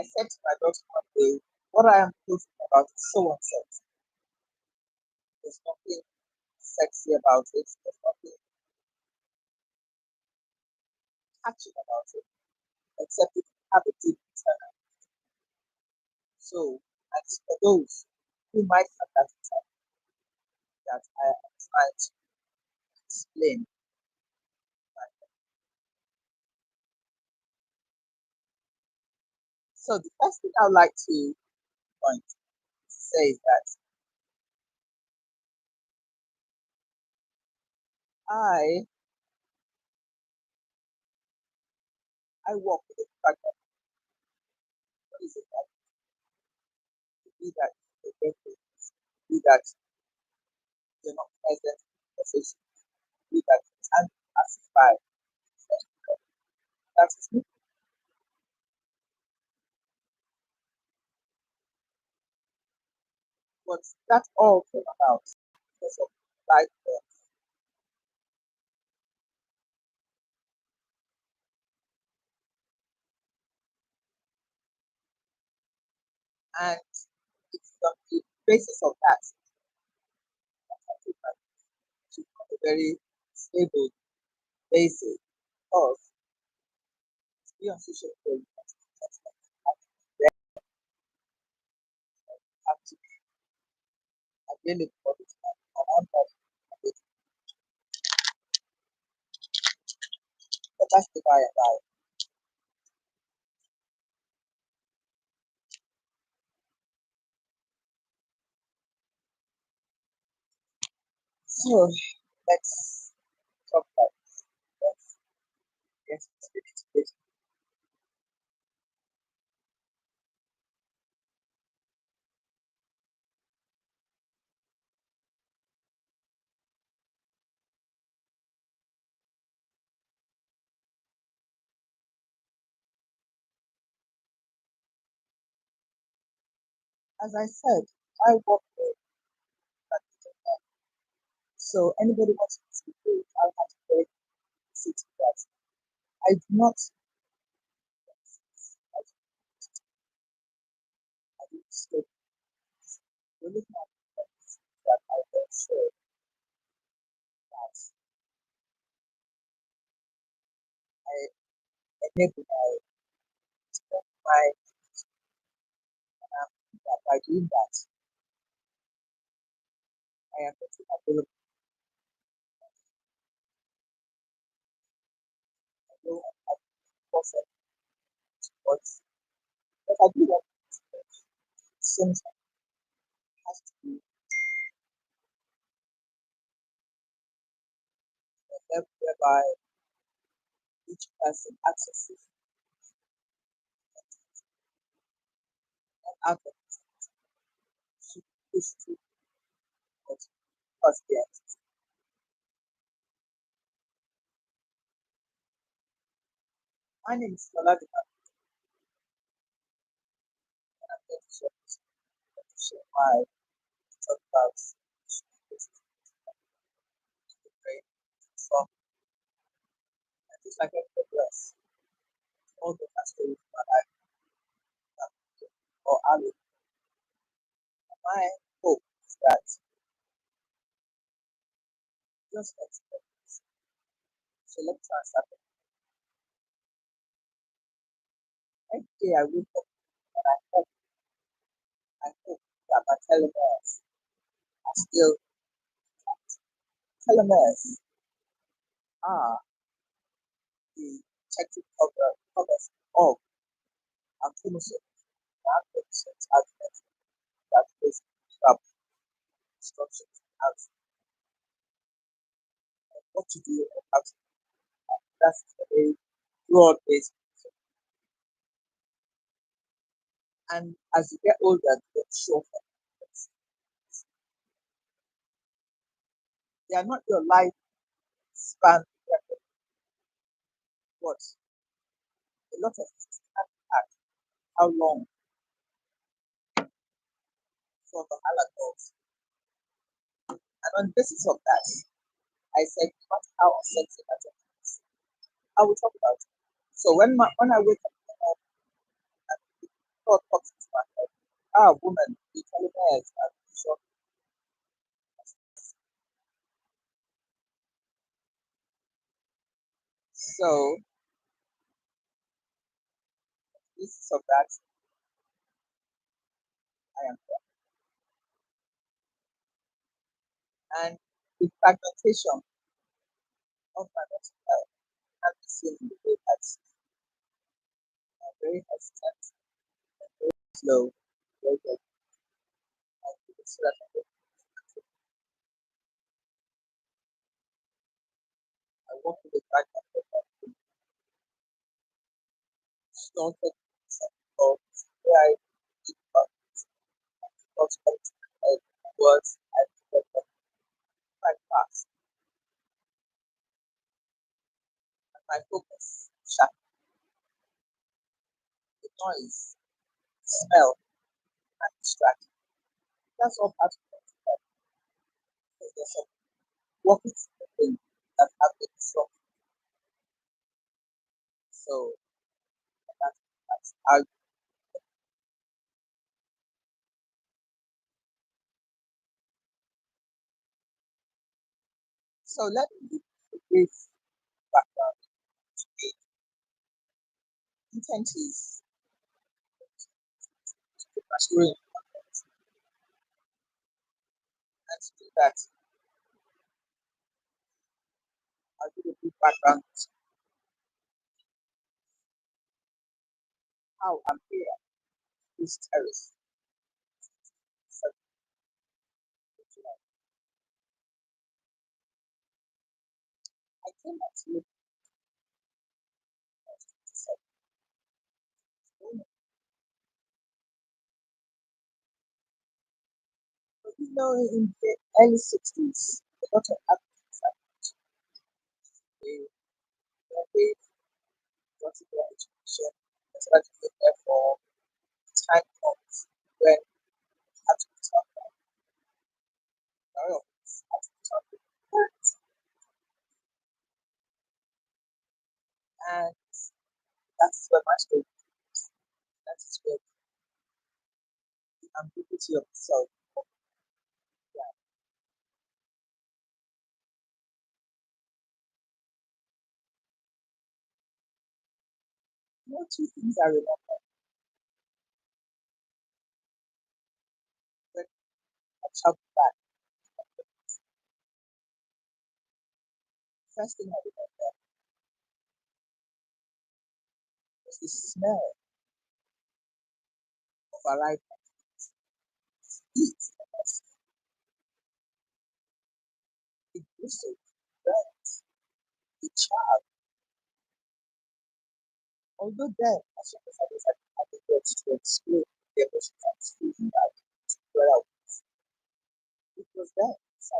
I said to my daughter one day, what I am posting about is so unsexy. There's nothing sexy about it. There's nothing catching about it, except it have a deep internal. So, and for those who might have that intent that I am trying to explain. So the first thing I would like to point say is that I work with the fact that what is it that be that be that you're not present in the conversation, be that you can't pacify. That is me. What that all came about because of life and it's on the basis of that to a very stable basis of be on social media. You have to be available all the time. And I'm not available. But that's the by and by. So let's talk about this. Let's get into the nitty-gritty. As I said, I work with practical men. So anybody wants to speak with, I'll have to very sit that I do not I do stay. The only thing that I can say that I enable my that by doing that I am getting available. I know I person but I do want sometimes has to be a level whereby each person accesses and advocates to push through because yes, my name is Lola and I'm going to share my talk about the brain from and just like everybody else, all the stories of my life or Ali. My hope is that just experience. So let's start. Every day I wake up and I hope that my telomeres are still telomeres are the protective covers of our chromosomes. Our chromosomes are the ones that basically have instructions as what to do and how to do. That's a very broad basic. And as you get older, they get shorter. They are not your life span record, but a lot of things can at how long from the higher goals. And on the basis of that, I said, no matter how uncertain that is, I will talk about it. So when I wake up thought popped into my head. Ah, woman, the telomeres are short. So, this is of that I am there. And the fragmentation of my mental health can be seen in the way that I'm very hesitant, slow, very good, and it's rapid. I work with the fragmented and distorted of where I think about possibilities and words and develop quite fast. And my focus sharp, the noise, smell, and distraction. That's all part of it. There's some working thing that happens from so that's how. So let me give you a brief background. The intent is to pursue and to do that. I'll give a brief background to how I'm here at this terrace. So, I came out to look at it. In the early 60s, a lot of Africans they they got their education, especially therefore time comes when you have to talk about priorities, have to talk about and that's where my story is. That is where the ambiguity of the self. Yeah. Two things I remember when I traveled back. First thing I remember was the smell of arrival. Heat, the whistle, burnt, the child. Although then, as soon as I was at the words to explain the emotions I was feeling out where I was, it was there. So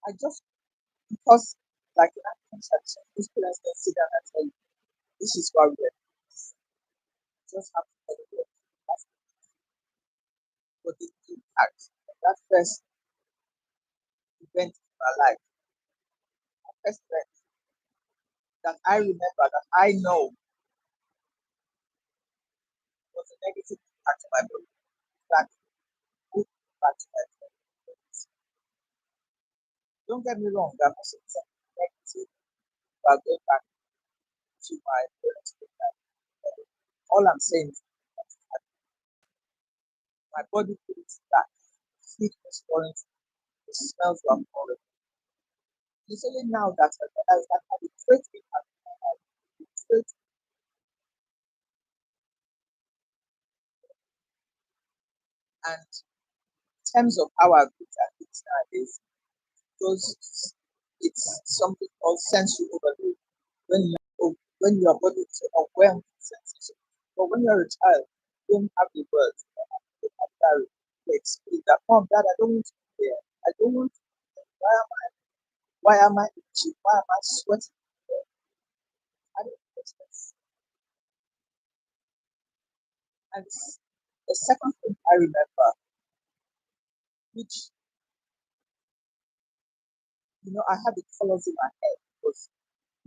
I just, because like in African tradition, these parents can sit down and tell you, this is what we're just have to tell you. That's what the impact of that first event in my life, first event that I remember, that I know was a negative impact on my body, that good impact on my body. Don't get me wrong, there must be something negative about going back to my parents. All I'm saying is that my body feels that heat was foreign, the smells were foreign. It's only now that I realize that had a great impact on my life. It's great. And in terms of how I look at it nowadays, because it's something called sensory overload. When when your body is overwhelmed with sensations. But when you're a child, you don't have the words, you don't have the vocabulary to explain that, Mom, Dad, I don't want to be there. I don't want to be there. Why am I itchy? Why am I sweating? I don't know this. And the second thing I remember, which I had the colors in my head, was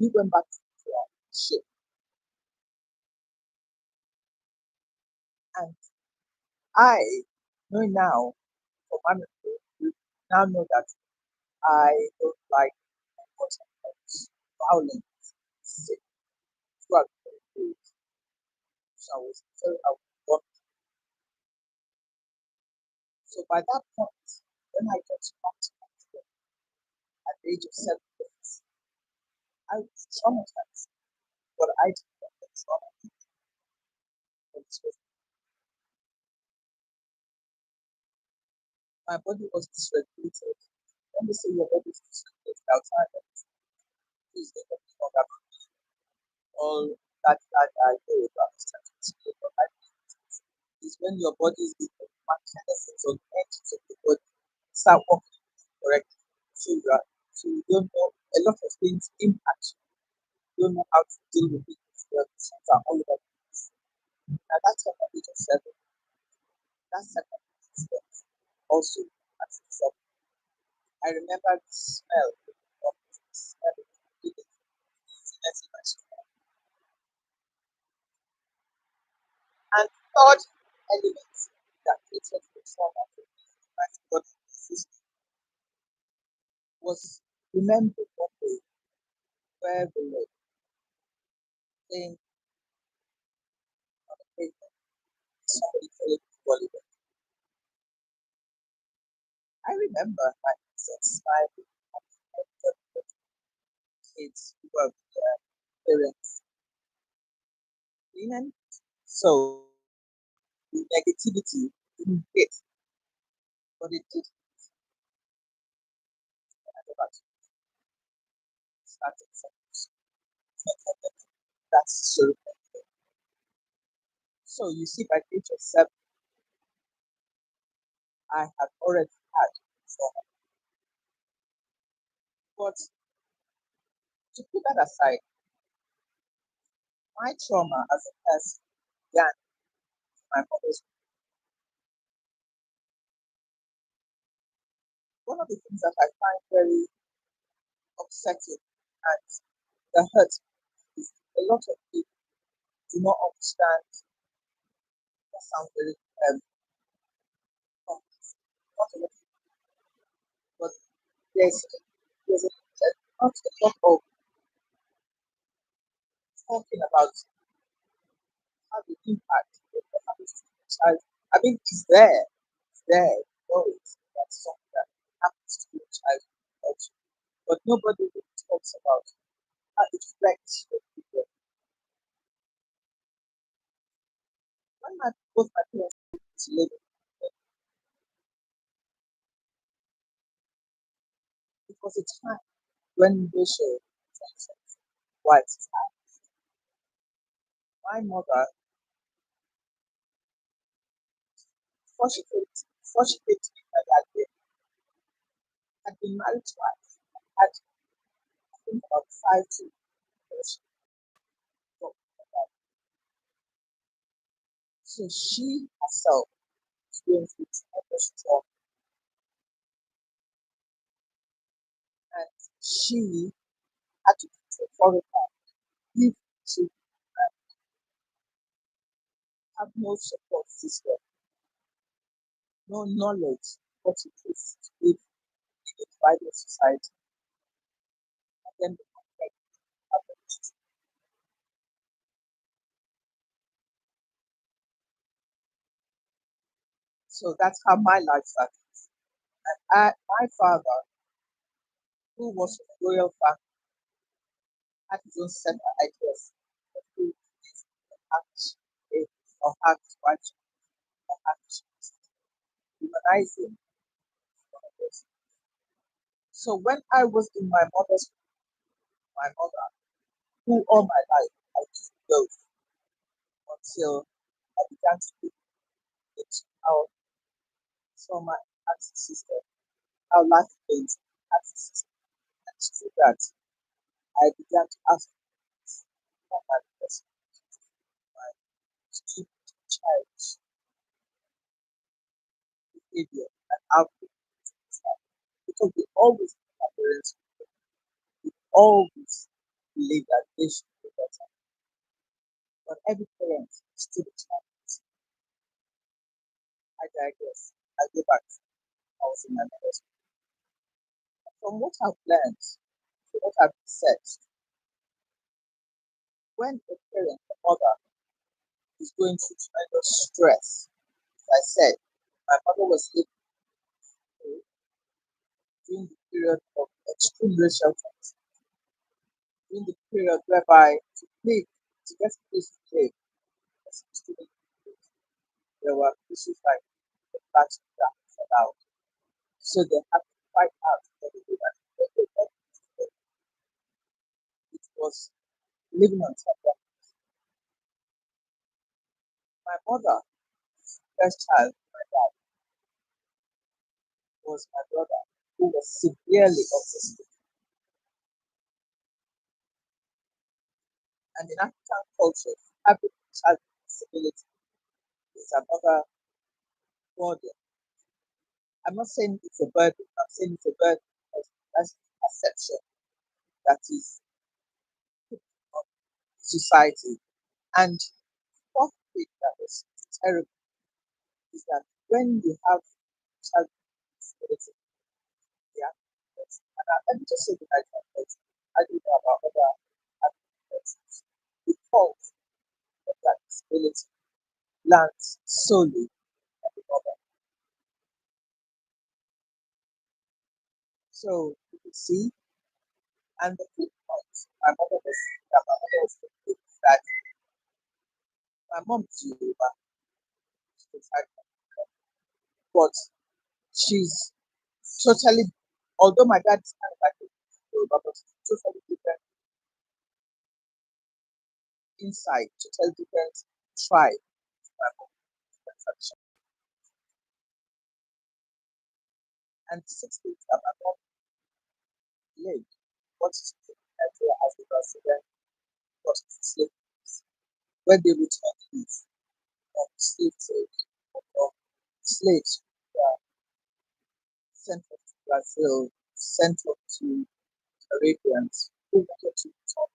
We went back to our ship, and I know now, for my you now know that I don't like violence, sick, drug, food. So I was born. So by that point, when I got back to Nigeria at the age of 7 years, I was traumatized. But I did not get traumatized. My body was dysregulated. When they say your body is dysregulated outside, please don't get me wrong. All that I know about statistics, but I is when your body is the mechanisms of entities of the body start working correctly. So you don't know a lot of things impact you. You don't know how to deal with it. Your decisions are all over the place. Now that's what I did of seven. That's second step. Also, as I said, I remember the smell of the smell of the dizziness in my stomach. And third element that created the trauma for me in my body system was remember one day where we were playing on the pavement, somebody playing volleyball. I remember my son smiling at the kids who were with their parents cleaning. So the negativity didn't hit, but it did at about starting seconds. That's sort of so you see by the age of 7, I had already had trauma. But to put that aside, my trauma as a person began my mother's. One of the things that I find very upsetting and that hurts me is a lot of people do not understand. That sounds very complex. Not a lot, but there's not a lot of talking about how the impact of what happens to the child. I mean, it's there, you know it. That's something that happens to your child also. But nobody really talks about how it affects your people. When both my parents was living, it was a time when racial tensions was high. My mother, before she came to my dad here, had been married twice, had I think about 5 children. So she herself experienced with tremendous trauma, and she had to take for it, live to have no support system, no knowledge what it is to live in a private society, and then become pregnant. So that's how my life started. My father, who was from a royal family, had his own set of ideas of who is act or act right or act humanizing one of those. So when I was in my mother, who all my life I just know until I began to look into how trauma acts system, how life plays acts system. And through that, I began to ask about my person, my stupid child behavior and outlook. Because we always, my parents, we always believe that they should do better. But every parent stood a chance. I digress. I go back. I was in my mother's. From what I've learned, from what I've researched, when a parent, a mother, is going through tremendous stress, as I said, my mother was living during the period of extreme racial tension, during the period whereby to get a place to play, as a student, there were issues like the class that fell out. So they had to fight out for the way that it was living on top of my mother, first child, my dad, was my brother, who was severely autistic. And in African culture, having a child with disability is another burden. I'm not saying it's a burden, I'm saying it's a burden because that's the perception that is of society. And fourth thing that is terrible is that when you have a child with disability, yeah, and let me just say the Nigerian person, I don't know about other African persons, the fault of that disability lands solely on the mother. So you can see, and the key point my mother was thinking is that my mom is Yoruba, she's but she's totally, although my dad is kind of like a Yoruba, but it's totally different inside, totally different tribe. My mom, different tradition. And 6 weeks that my mom lived, what she did as a resident was slaves. When they returned east from slave trade, of slaves were sent off to Brazil, sent off to Arabians who wanted to return.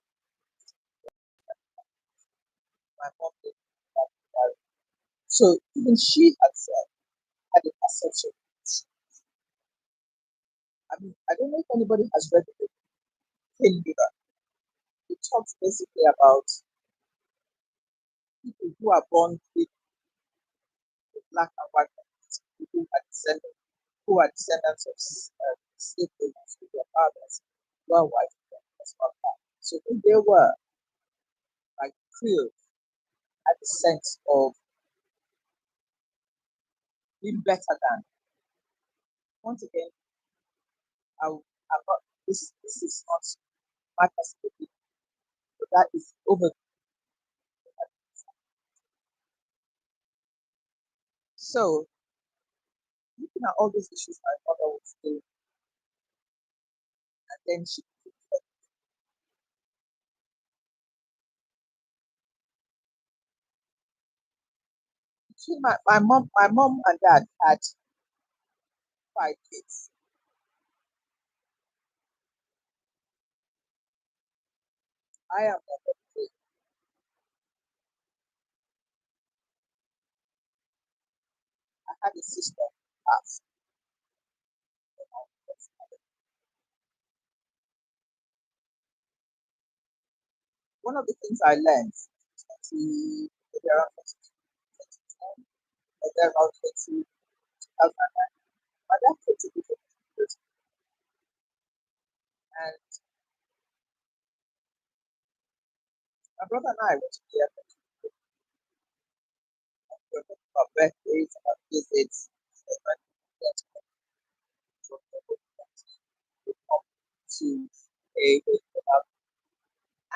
My mom did that. So even she herself had a perception. I mean, I don't know if anybody has read the book King River. It talks basically about people who are born with black and white people who are descendants of slave owners with their fathers who are white as well. So who they were, like Creole, had the sense of being better than. Once again, I'm not. This is not my perspective, but that is over. So looking at all these issues my mother was doing, and then my mom and dad had 5 kids. I am number three. I had a sister who passed. One of the things I learned 20, maybe around 2010, or then around 2009, my dad took to different university, and my brother and I went to the airport. We were talking about birthdays, about visits, and when we went to come to pay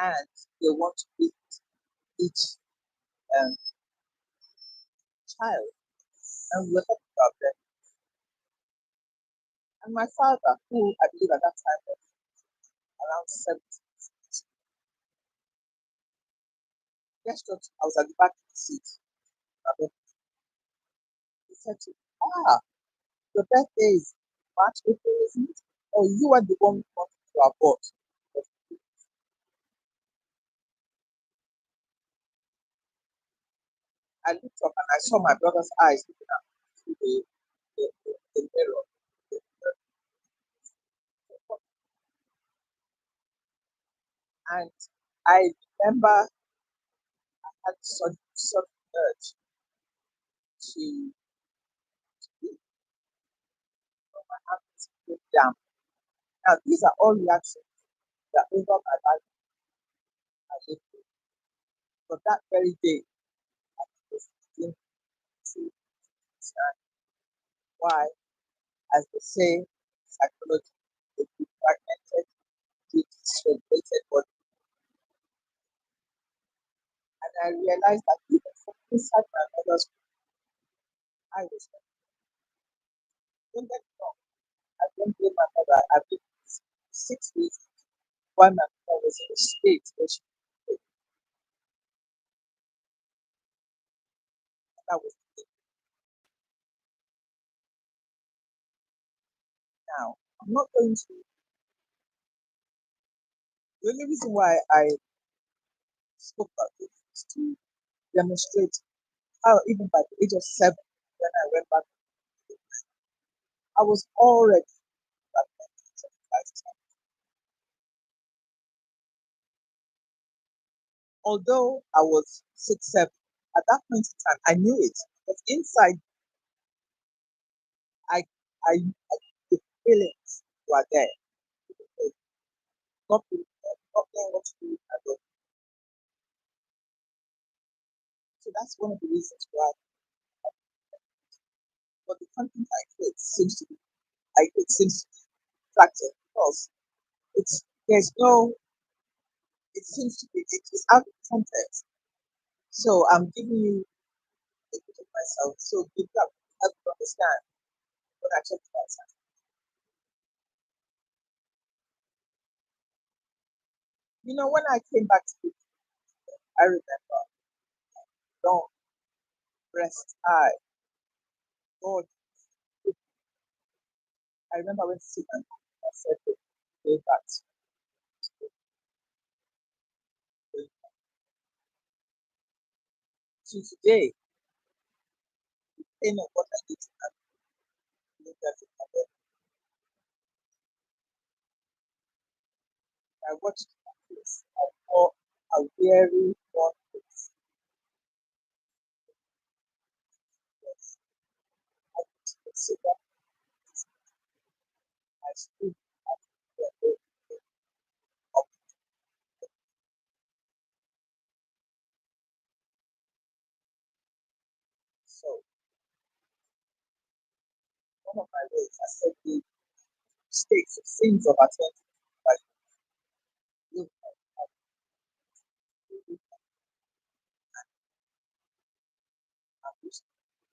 and they want to visit each um, child. And we were talking about them. And my father, who I believe at that time was around 70, gestured, I was at the back of the seat. And he said to me, your birthday is March, April, isn't it? Or you are the one who wanted to abort. I looked up and I saw my brother's eyes looking at me through the mirror. And I remember I had such urge to leave my hands put down. Now, these are all reactions that over my life I lived with. But that very day, I was beginning to understand why, as they say in psychology, the fragmented, dysregulated body. And I realized that even from inside my mother's womb, I was not. Don't get me wrong, I don't blame my mother. I've been 6 weeks while my mother was in a state where she was that was the thing. Now. I'm not going to. The only reason why I spoke about this is to demonstrate how, even by the age of 7, when I went back, I was already fragmented. Although I was 6, 7, at that point in time, I knew it. But inside, I, I the feelings were there. Not, not knowing what to do. So that's one of the reasons why. But the content I create seems to be, it seems to be attractive because there's no, it seems to be, it is out of context. So I'm giving you a bit of myself. So you can help to understand what I talked about. When I came back to it, I remember long breast high. God, I remember when Stephen I said way back to today, pain of what I did to her, look at it again. I watched her face. I saw a very one face. Yes, I could consider I stood at the end of so one of my ways I said the mistakes or sins of our 20 like look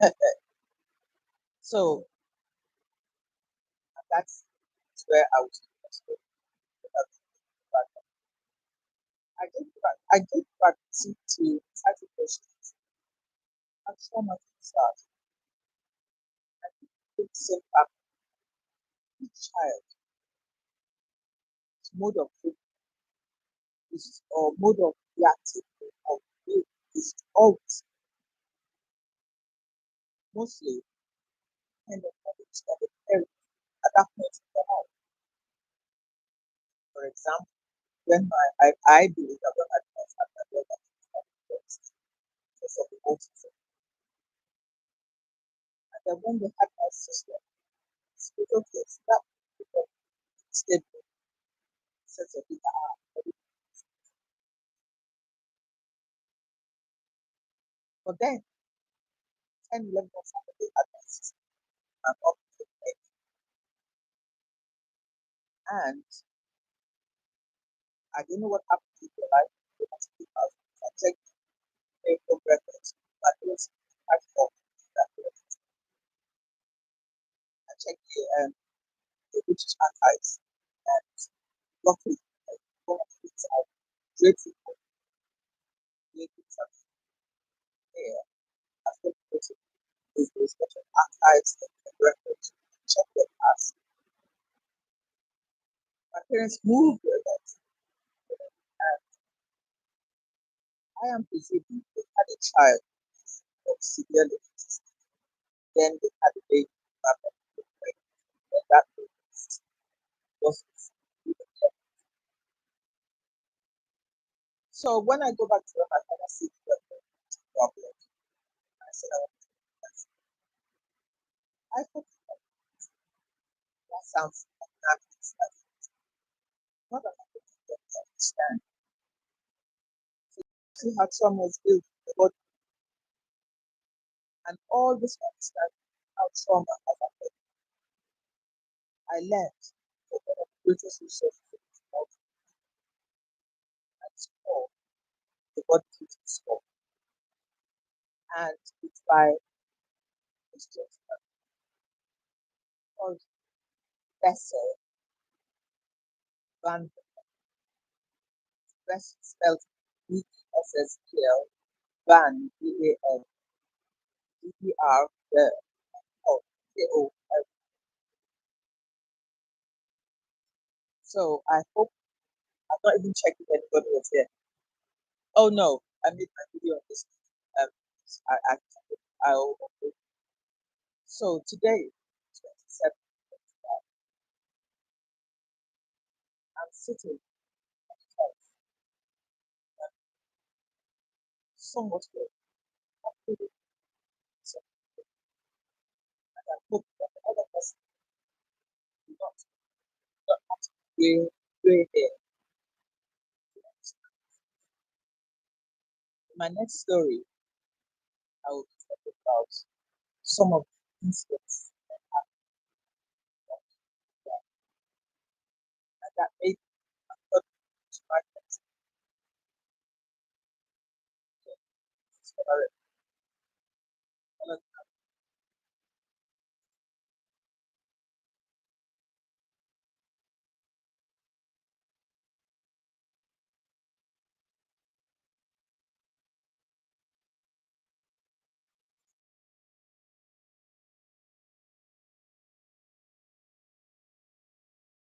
at so that's where I was I did practice to type of questions. I'm sure my start. I think same up each child mode of thinking is or mode of reacting of being is always mostly kind of knowledge that the parent at that point in their life. For example, when I believe that when my parents had my brother because of the autism, and then when they had my sister, spiritual kids, that stayed with sense of it. But then 10, 11 months after they had my sister, I'm up to 8, and I don't know what happened to their life. They must be out. I checked medical records, but it was I thought that I checked the British archives, and luckily, one of the things I'm grateful for being here after British is the special archives and records check them as my parents moved there, and I am presuming they had a child of severe liver, then they had a baby, and that baby was. So when I go back to my father said problem, I said I want to do that. I thought that sounds like that. Not that I don't understand. See how trauma is built in the body, and all this understanding how trauma has affected. I learned that one of the greatest resources in this world is called the body keeps score. And it's by it's just called Bessel Van Bessel spelled Bessel Van VAN the oh, KO. So I hope I'm not even checking if anybody was here. Oh no, I made my video on this. Um, I I'll so today, 27th, I'm sitting at the house, somewhat good, completely, so I hope that the other person will not have to gray hair. In my next story, I will be talking about some of the incidents that made me to my